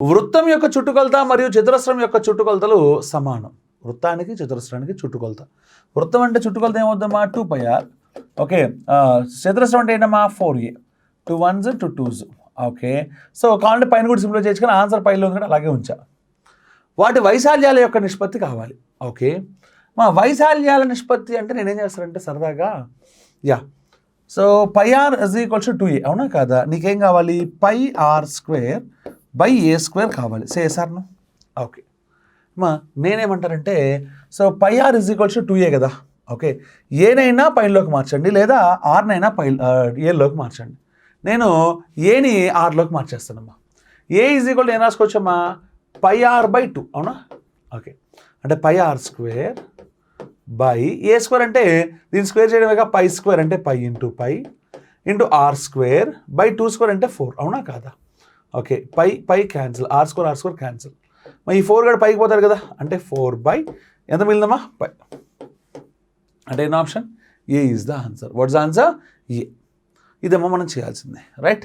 వృత్తం యొక్క చుట్టుకొలత మరియు చతురస్రం యొక్క చుట్టుకొలతలు సమానం. వృత్తానికి చతురస్రానికి చుట్టుకొలత. వృత్తం అంటే చుట్టుకొలత ఏమవుద్దమ్మా 2πr. ఓకే, చతురస్రం అంటే ఏంటమ్మా 4a. 2 1s 2 2s. Okay, so కావాలంటే పైన కూడా సింప్లిఫై చేయొచ్చు, కానీ ఆన్సర్ పైలో ఉంది కూడా అలాగే ఉంచా. వాటి వైశాల్యాల యొక్క నిష్పత్తి కావాలి. ఓకే, మా వైశాల్యాల నిష్పత్తి అంటే నేనేం చేస్తానంటే సరదాగా సో πr = 2a, అవునా కాదా? నీకేం కావాలి? πr²/a² కావాలి. సేసార్ను. ఓకే మా నేనేమంటానంటే సో πr = 2a కదా. ఓకే, ఏనైనా పైనలోకి మార్చండి లేదా ఆర్నైనా ఏలోకి మార్చండి. నేను ఏని ఆర్లోకి మార్చేస్తానమ్మా. ఏ = ఏం రాసుకోవచ్చమ్మా? πr/2, అవునా? ఓకే, అంటే πr²/a² అంటే దీన్ని స్క్వేర్ చేయడమేగా. π² అంటే π × π × r²/2² అంటే 4, అవునా కాదా? Okay, pi cancel, r² cancel. మరి ఈ 4 కూడా పైకి పోతారు కదా, అంటే 4/, ఎంత మిగిలిందమ్మా? π. అంటే ఏం option? A is the answer. What's the answer? A. ఇదేమో మనం చేయాల్సిందే, రైట్?